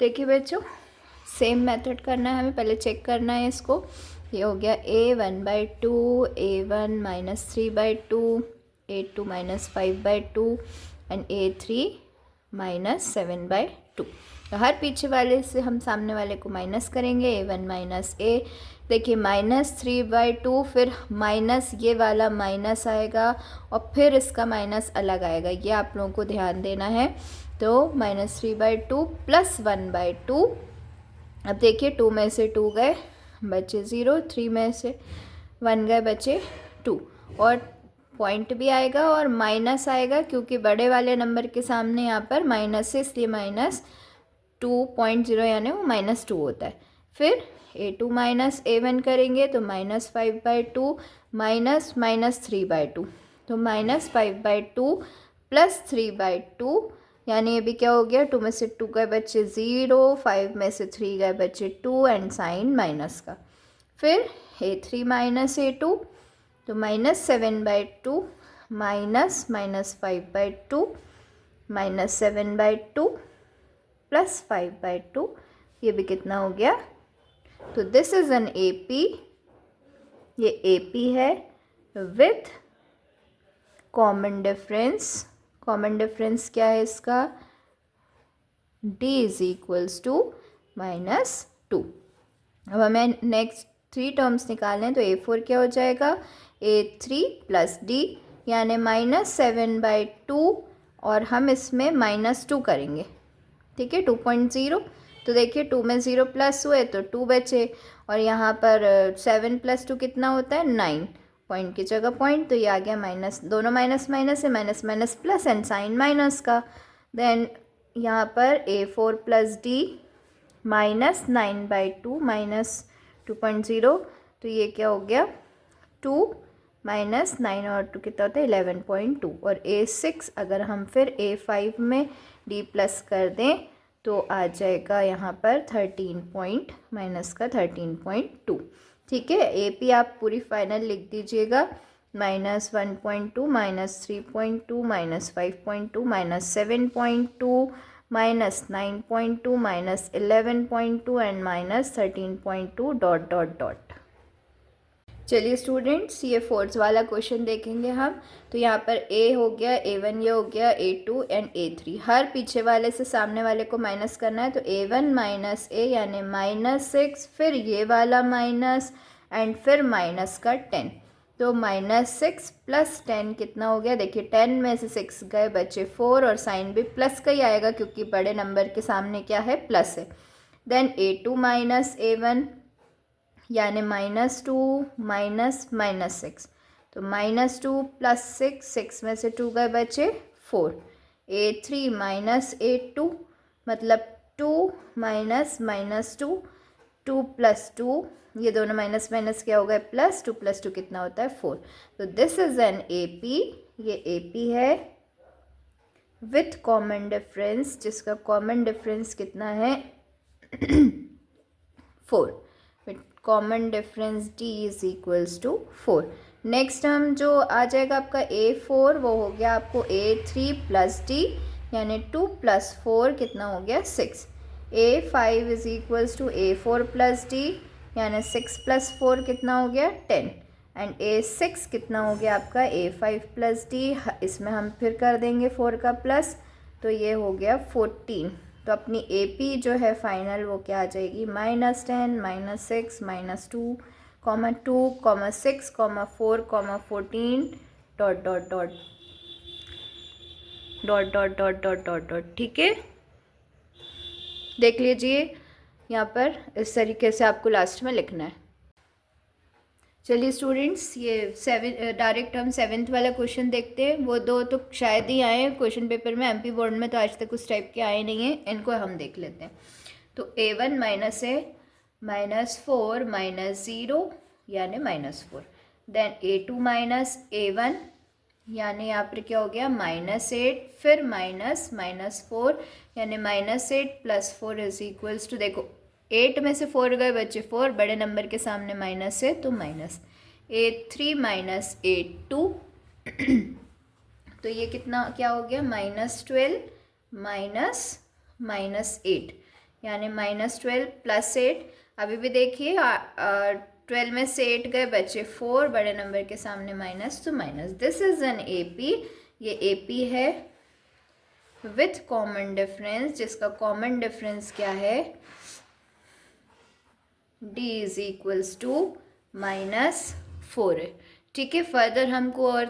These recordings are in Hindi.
देखिए बच्चों, सेम मेथड करना है हमें, पहले चेक करना है इसको। ये हो गया a1/2, a1 -3/2, a2 -5/2 and a3 -7/2। तो हर पीछे वाले से हम सामने वाले को माइनस करेंगे। a1 -a, देखिए -3/2, फिर माइनस ये वाला माइनस आएगा और फिर इसका माइनस अलग आएगा, ये आप लोगों को ध्यान देना है। तो -3/2 + 1/2। अब देखिए 2 में से 2 गए, बचे 0, 3 में से 1 गए, बचे 2, और पॉइंट भी आएगा और माइनस आएगा क्योंकि बड़े वाले नंबर के सामने यहाँ पर माइनस है, इसलिए -2.0 यानी वो -2 होता है। फिर a2 -a1 करेंगे तो -5/2 -3/2, तो -5/2 + 3/2, यानी ये भी क्या हो गया, 2 में से 2 गए बच्चे 0, 5 में से 3 गए बच्चे 2 एंड साइन माइनस का। फिर a3 -a2 तो -7/2 -5/2 -7/2 + 5/2, ये भी कितना हो गया। तो दिस इज एन AP, ये AP है with common difference. Common difference क्या है इसका, d = -2। अब हमें नेक्स्ट 3 टर्म्स निकालने हैं, तो a4 क्या हो जाएगा, a3 + d यानी -7/2, और हम इसमें -2 करेंगे, ठीक है, 2.0। तो देखिए 2 में 0 प्लस हुए तो 2 बचे, और यहाँ पर 7 + 2 कितना होता है, 9, पॉइंट की जगह पॉइंट, तो ये आ गया माइनस, दोनों माइनस माइनस है, minus minus plus and sign minus का। देन यहाँ पर a4 + d -9/2 -2.0, तो ये क्या हो गया, 2 - 9 और 2 कितना होता है, 11.2। और a6 अगर हम फिर a5 में d प्लस कर दें तो आ जाएगा यहाँ पर 13.2, ठीक है। AP आप पूरी फाइनल लिख दीजिएगा, -1.2 -3.2 -5.2 -7.2 -9.2 -11.2 एंड -13.2 ... चलिए स्टूडेंट्स, ये फोर्थ वाला क्वेश्चन देखेंगे हम। तो यहाँ पर a हो गया, a1 ये हो गया, a2 एंड a3, हर पीछे वाले से सामने वाले को माइनस करना है। तो a1 -a यानी -6, फिर ये वाला माइनस एंड फिर माइनस का 10, तो -6 + 10 कितना हो गया, देखिए 10 में से 6 गए बचे 4, और साइन भी प्लस का ही आएगा क्योंकि बड़े नंबर के सामने क्या है, प्लस है। देन a2 -a1 यानी -2 -6, तो -2 + 6, 6 में से 2 गए बचे 4। a3 -a2 मतलब 2 -2, 2 + 2, ये दोनों माइनस माइनस क्या हो गए, प्लस, 2 + 2 कितना होता है, 4। तो दिस इज एन AP, ये AP है विथ कॉमन डिफरेंस, जिसका कॉमन डिफरेंस कितना है 4, कॉमन डिफरेंस d = 4। नेक्स्ट हम जो आ जाएगा आपका a4, वो हो गया आपको a3 + d यानी 2 + 4 कितना हो गया, 6। a5 = a4 + d यानी 6 + 4 कितना हो गया, 10। एंड a6 कितना हो गया आपका a5 + d, इसमें हम फिर कर देंगे 4 का प्लस, तो ये हो गया 14। तो अपनी AP जो है फाइनल वो क्या आ जाएगी, -10 -6 -2 2 6 4 14 ... ठीक है, देख लीजिए यहाँ पर इस तरीके से आपको लास्ट में लिखना है। चलिए स्टूडेंट्स, ये डायरेक्ट हम 7th वाला क्वेश्चन देखते हैं। वो 2 तो शायद ही आए क्वेश्चन पेपर में, MP बोर्ड में तो आज तक उस टाइप के आए नहीं हैं, इनको हम देख लेते हैं। तो a1 - a -4 -0 यानी -4। देन a2 -a1 यानी यहाँ पर क्या हो गया, -8, फिर -4 यानी -8 + 4 = देखो 8 में से 4 गए बच्चे 4, बड़े नंबर के सामने माइनस है तो माइनस। a3 -a2 तो ये कितना क्या हो गया, -12 -8 यानी -12 + 8। अभी भी देखिए 12 में से 8 गए, बचे 4, बड़े नंबर के सामने माइनस तो minus. This is an AP। ये AP है विथ कॉमन डिफरेंस, जिसका कॉमन डिफरेंस क्या है, D इज इक्वल्स टू -4 है। ठीक है, फर्दर हमको और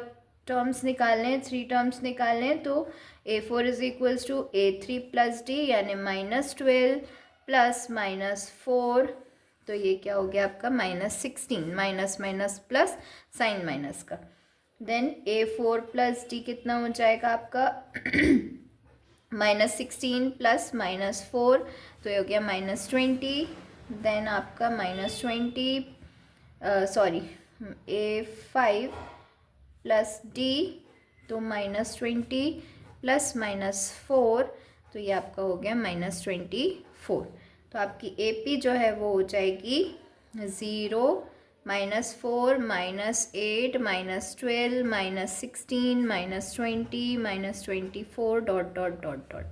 टर्म्स निकालने हैं, 3 टर्म्स निकालने हैं। तो A4 is equals to A3 + D, यानी -12 प्लस -4, तो ये क्या हो गया आपका -16, minus minus plus sign minus का। देन A4 + D कितना हो जाएगा आपका -16 प्लस -4, तो ये हो गया -20। देन आपका -20 सॉरी A5 + D, तो -20 प्लस -4, तो ये आपका हो गया -24। तो आपकी AP जो है वो हो जाएगी 0, -4, -8, -12, -16, -20, -24 डॉट डॉट डॉट डॉट।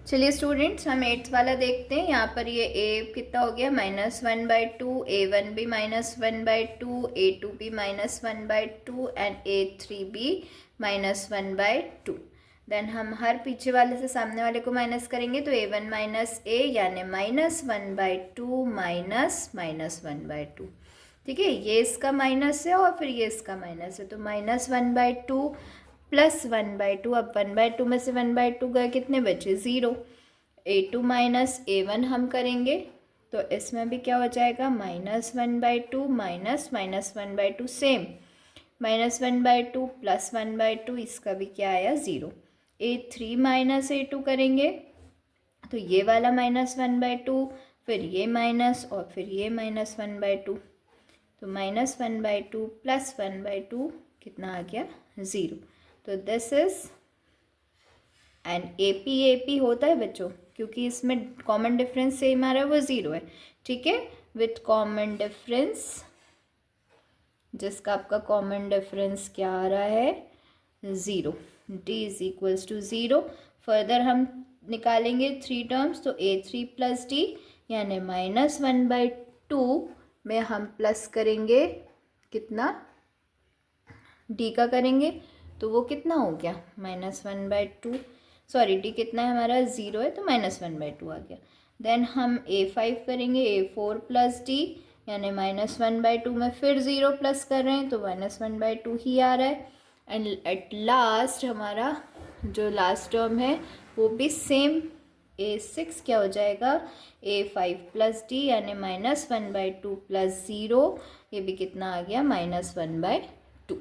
चलिए स्टूडेंट्स, हम 8th वाला देखते हैं। यहाँ पर ये A कितना हो गया -1/2, A1 भी -1/2, A2 भी -1/2 एंड A3 भी -1/2। देन हम हर पीछे वाले से सामने वाले को माइनस करेंगे, तो A1 - A यानी -1/2 -1/2। ठीक है, ये इसका माइनस है और फिर ये इसका माइनस है, तो -1/2 + 1/2। अब 1/2 में से 1/2 गए, कितने बचे 0। A2 - A1 हम करेंगे, तो इसमें भी क्या हो जाएगा -1/2 -1/2 सेम, -1/2 + 1/2, इसका भी क्या आया 0। A3 - A2 करेंगे, तो ये वाला -1/2, फिर ये माइनस और फिर ये -1/2, तो -1/2 + 1/2 कितना आ गया 0। तो दिस इज एंड AP होता है बच्चों, क्योंकि इसमें कॉमन डिफरेंस सेम आ रहा है, वो 0 है। ठीक है, विथ कॉमन डिफरेंस, जिसका आपका कॉमन डिफरेंस क्या आ रहा है 0, D is equals to 0। Further हम निकालेंगे 3 टर्म्स, तो A3 + D यानी -1/2 में हम प्लस करेंगे कितना, D का करेंगे, तो वो कितना हो गया -1/2, सॉरी D कितना है हमारा 0 है, तो -1/2 आ गया। देन हम A5 करेंगे, A4 + D यानी -1/2 में फिर 0 प्लस कर रहे हैं, तो -1/2 ही आ रहा है। एंड एट लास्ट हमारा जो लास्ट टर्म है वो भी सेम, A6 क्या हो जाएगा A5 + D यानी -1/2 + 0, ये भी कितना आ गया -1/2।